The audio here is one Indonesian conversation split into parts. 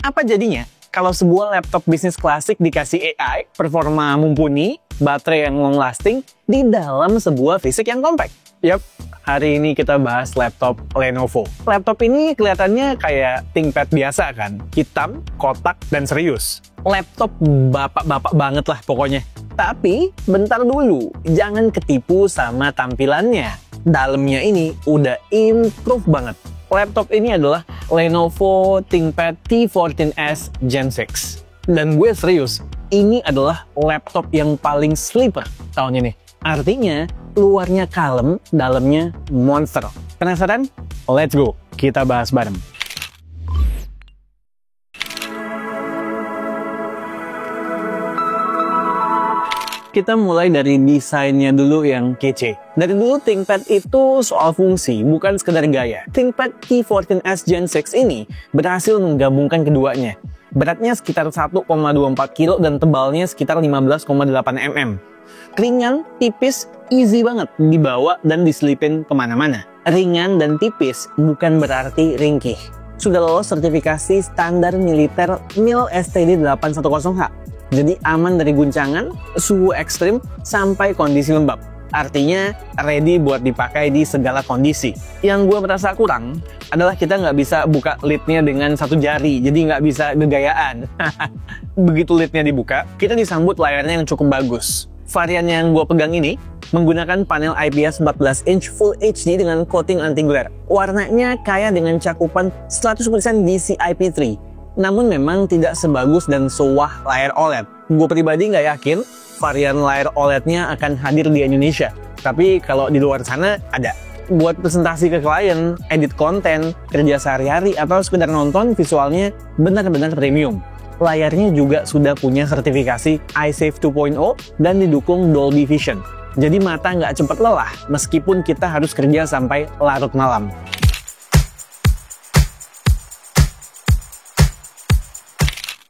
Apa jadinya kalau sebuah laptop bisnis klasik dikasih AI, performa mumpuni, baterai yang long lasting, di dalam sebuah fisik yang compact? Yap, hari ini kita bahas laptop Lenovo. Laptop ini kelihatannya kayak ThinkPad biasa kan? Hitam, kotak, dan serius. Laptop bapak-bapak banget lah pokoknya. Tapi, bentar dulu, jangan ketipu sama tampilannya. Dalamnya ini udah improve banget. Laptop ini adalah Lenovo ThinkPad T14s Gen 6. Dan gue serius, ini adalah laptop yang paling sleeper tahun ini. Artinya, luarnya kalem, dalamnya monster. Penasaran? Let's go, kita bahas bareng. Kita mulai dari desainnya dulu yang kece. Dari dulu ThinkPad itu soal fungsi, bukan sekedar gaya. ThinkPad T14s Gen 6 ini berhasil menggabungkan keduanya. Beratnya sekitar 1,24 kg dan tebalnya sekitar 15,8 mm. Ringan, tipis, easy banget dibawa dan diselipin kemana-mana. Ringan dan tipis bukan berarti ringkih. Sudah lolos sertifikasi standar militer MIL STD 810H. Jadi aman dari guncangan, suhu ekstrim, sampai kondisi lembab. Artinya ready buat dipakai di segala kondisi. Yang gue merasa kurang adalah kita nggak bisa buka lidnya dengan satu jari, jadi nggak bisa gegayaan. Begitu lidnya dibuka, kita disambut layarnya yang cukup bagus. Varian yang gue pegang ini menggunakan panel IPS 14 inch Full HD dengan coating anti-glare. Warnanya kaya dengan cakupan 100% DCI-P3. Namun memang tidak sebagus dan sewah layar OLED. Gue pribadi nggak yakin varian layar OLED-nya akan hadir di Indonesia. Tapi kalau di luar sana ada. Buat presentasi ke klien, edit konten, kerja sehari-hari, atau sekedar nonton, visualnya benar-benar premium. Layarnya juga sudah punya sertifikasi iSafe 2.0 dan didukung Dolby Vision. Jadi mata nggak cepat lelah meskipun kita harus kerja sampai larut malam.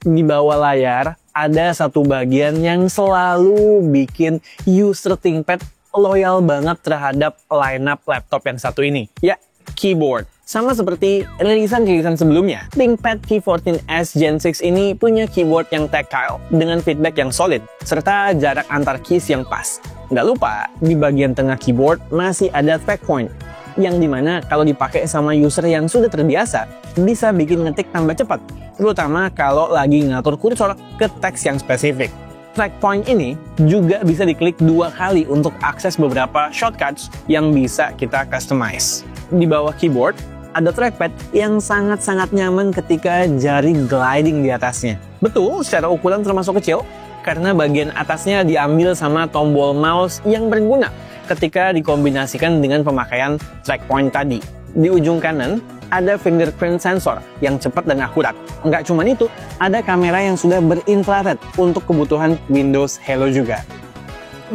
Di bawah layar ada satu bagian yang selalu bikin user ThinkPad loyal banget terhadap lineup laptop yang satu ini. Ya, keyboard. Sama seperti rilisan sebelumnya, ThinkPad T14s Gen 6 ini punya keyboard yang tactile dengan feedback yang solid, serta jarak antar keys yang pas. Nggak lupa, di bagian tengah keyboard masih ada track point, yang dimana kalau dipakai sama user yang sudah terbiasa, bisa bikin ngetik tambah cepat, terutama kalau lagi ngatur kursor ke teks yang spesifik. Track point ini juga bisa diklik 2 kali untuk akses beberapa shortcuts yang bisa kita customize. Di bawah keyboard, ada trackpad yang sangat-sangat nyaman ketika jari gliding di atasnya. Betul, secara ukuran termasuk kecil, karena bagian atasnya diambil sama tombol mouse yang berguna ketika dikombinasikan dengan pemakaian track point tadi. Di ujung kanan, ada fingerprint sensor yang cepat dan akurat. Enggak cuma itu, ada kamera yang sudah berinfrared untuk kebutuhan Windows Hello juga.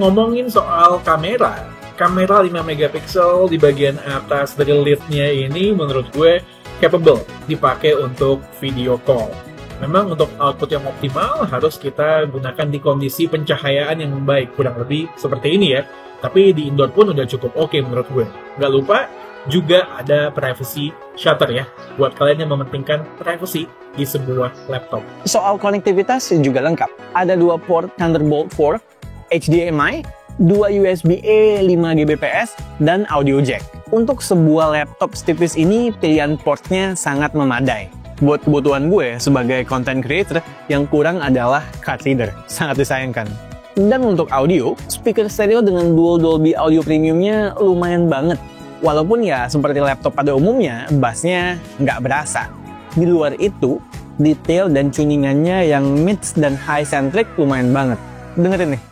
Ngomongin soal kamera 5 megapiksel di bagian atas dari lidnya ini menurut gue capable dipakai untuk video call. Memang untuk output yang optimal harus kita gunakan di kondisi pencahayaan yang baik, kurang lebih seperti ini ya. Tapi di indoor pun udah cukup oke menurut gue. Nggak lupa juga ada privacy shutter ya, buat kalian yang mementingkan privacy di sebuah laptop. Soal konektivitas juga lengkap. Ada 2 port Thunderbolt 4, HDMI, 2 USB-A 5 Gbps, dan audio jack. Untuk sebuah laptop setipis ini, pilihan portnya sangat memadai. Buat kebutuhan gue sebagai content creator, yang kurang adalah card reader. Sangat disayangkan. Dan untuk audio, speaker stereo dengan dual Dolby Audio Premiumnya lumayan banget. Walaupun ya seperti laptop pada umumnya, bassnya nggak berasa. Di luar itu, detail dan tuningannya yang mid dan high centric lumayan banget. Dengerin nih.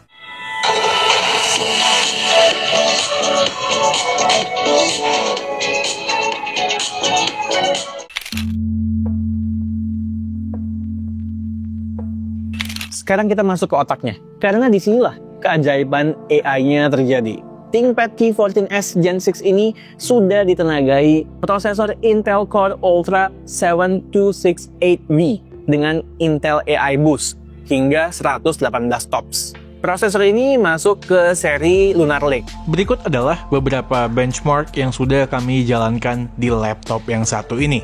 Sekarang kita masuk ke otaknya, karena disinilah keajaiban AI-nya terjadi. ThinkPad T14s Gen 6 ini sudah ditenagai prosesor Intel Core Ultra 7268V dengan Intel AI Boost hingga 118 TOPS. Prosesor ini masuk ke seri Lunar Lake. Berikut adalah beberapa benchmark yang sudah kami jalankan di laptop yang satu ini.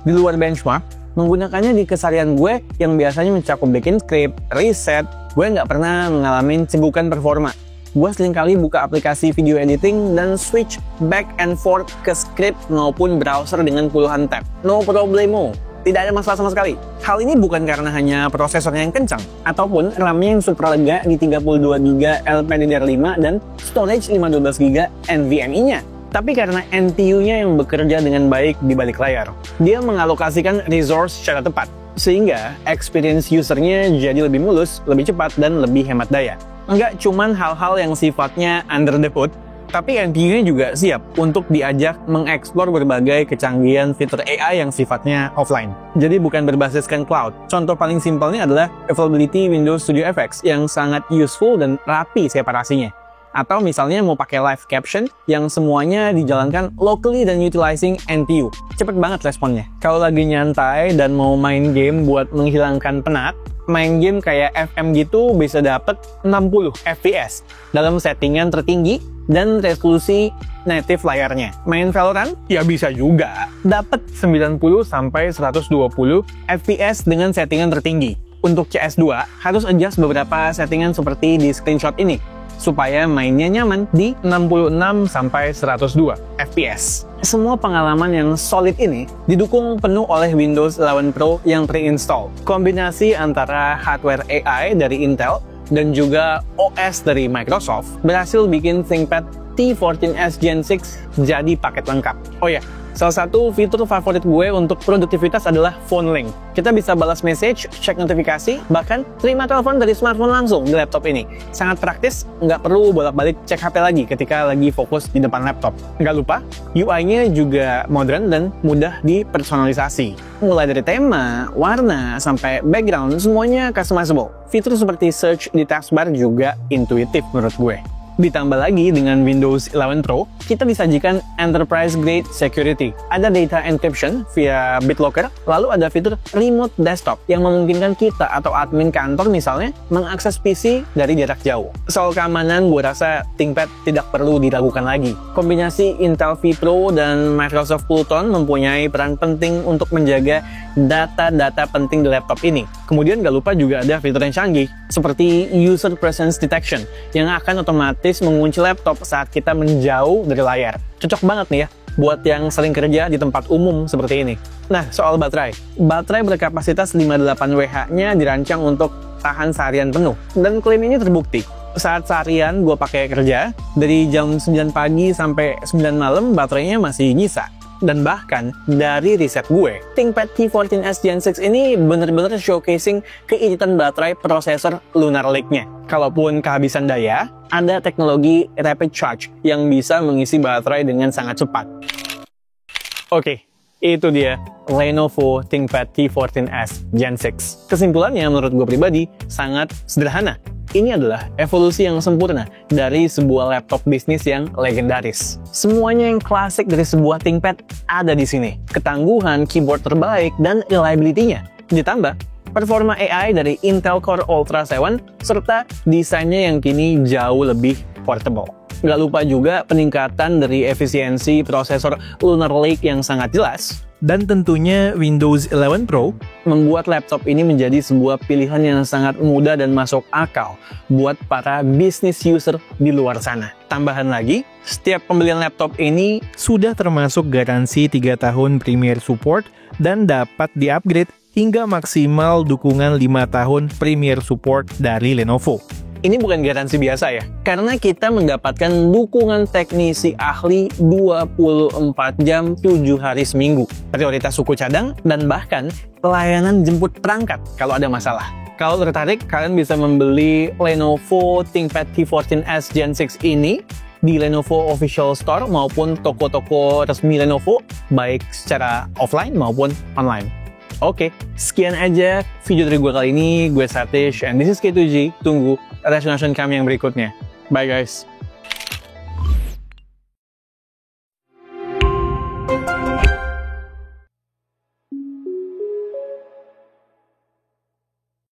Di luar benchmark, menggunakannya di keseharian gue yang biasanya mencakup bikin script, riset, gue nggak pernah mengalami cegukan performa. Gue seringkali buka aplikasi video editing dan switch back and forth ke script maupun browser dengan puluhan tab. No problemo. Tidak ada masalah sama sekali. Hal ini bukan karena hanya prosesornya yang kencang, ataupun RAM-nya yang super lega di 32GB LPDDR5 dan storage 512GB NVMe-nya. Tapi karena NPU-nya yang bekerja dengan baik di balik layar. Dia mengalokasikan resource secara tepat, sehingga experience usernya jadi lebih mulus, lebih cepat, dan lebih hemat daya. Nggak cuman hal-hal yang sifatnya under the hood, tapi NPU-nya juga siap untuk diajak mengeksplor berbagai kecanggihan fitur AI yang sifatnya offline. Jadi bukan berbasiskan cloud. Contoh paling simpelnya adalah availability Windows Studio FX yang sangat useful dan rapi separasinya. Atau misalnya mau pakai live caption yang semuanya dijalankan locally dan utilizing NPU. Cepet banget responnya. Kalau lagi nyantai dan mau main game buat menghilangkan penat, main game kayak FM gitu bisa dapet 60 FPS dalam settingan tertinggi dan resolusi native layarnya. Main Valorant? Ya bisa juga. Dapat 90 sampai 120 FPS dengan settingan tertinggi. Untuk CS2 harus adjust beberapa settingan seperti di screenshot ini supaya mainnya nyaman di 66 sampai 102 FPS. Semua pengalaman yang solid ini didukung penuh oleh Windows 11 Pro yang pre-install. Kombinasi antara hardware AI dari Intel dan juga OS dari Microsoft berhasil bikin ThinkPad T14s Gen 6 jadi paket lengkap. Oh ya, salah satu fitur favorit gue untuk produktivitas adalah Phone Link. Kita bisa balas message, cek notifikasi, bahkan terima telepon dari smartphone langsung di laptop ini. Sangat praktis, nggak perlu bolak-balik cek HP lagi ketika lagi fokus di depan laptop. Nggak lupa, UI-nya juga modern dan mudah dipersonalisasi. Mulai dari tema, warna, sampai background, semuanya customizable. Fitur seperti search di taskbar juga intuitif menurut gue. Ditambah lagi dengan Windows 11 Pro, kita disajikan enterprise grade security. Ada data encryption via BitLocker, lalu ada fitur remote desktop yang memungkinkan kita atau admin kantor misalnya mengakses PC dari jarak jauh. Soal keamanan, gue rasa ThinkPad tidak perlu diragukan lagi. Kombinasi Intel vPro dan Microsoft Pluton mempunyai peran penting untuk menjaga data-data penting di laptop ini. Kemudian gak lupa juga ada fitur yang canggih, seperti user presence detection, yang akan otomatis mengunci laptop saat kita menjauh dari layar. Cocok banget nih ya, buat yang sering kerja di tempat umum seperti ini. Nah, soal baterai. Baterai berkapasitas 58Wh-nya dirancang untuk tahan seharian penuh, dan klaim ini terbukti. Saat seharian gue pakai kerja, dari jam 9 pagi sampai 9 malam baterainya masih nyisa. Dan bahkan dari riset gue, ThinkPad T14s Gen 6 ini bener-bener showcasing keiritan baterai prosesor Lunar Lake-nya. Kalaupun kehabisan daya, ada teknologi rapid charge yang bisa mengisi baterai dengan sangat cepat. Oke, itu dia Lenovo ThinkPad T14s Gen 6. Kesimpulannya menurut gue pribadi sangat sederhana. Ini adalah evolusi yang sempurna dari sebuah laptop bisnis yang legendaris. Semuanya yang klasik dari sebuah ThinkPad ada di sini. Ketangguhan, keyboard terbaik, dan reliability-nya. Ditambah, performa AI dari Intel Core Ultra 7, serta desainnya yang kini jauh lebih portable. Nggak lupa juga peningkatan dari efisiensi prosesor Lunar Lake yang sangat jelas. Dan tentunya Windows 11 Pro membuat laptop ini menjadi sebuah pilihan yang sangat mudah dan masuk akal buat para business user di luar sana. Tambahan lagi, setiap pembelian laptop ini sudah termasuk garansi 3 tahun Premier Support dan dapat di-upgrade hingga maksimal dukungan 5 tahun Premier Support dari Lenovo. Ini bukan garansi biasa ya, karena kita mendapatkan dukungan teknisi ahli 24 jam 7 hari seminggu, prioritas suku cadang, dan bahkan pelayanan jemput perangkat kalau ada masalah. Kalau tertarik, kalian bisa membeli Lenovo ThinkPad T14s Gen 6 ini di Lenovo Official Store maupun toko-toko resmi Lenovo, baik secara offline maupun online. Oke, sekian aja video dari gue kali ini. Gue Satish, and this is K2G. Tunggu reaction kami yang berikutnya. Bye guys.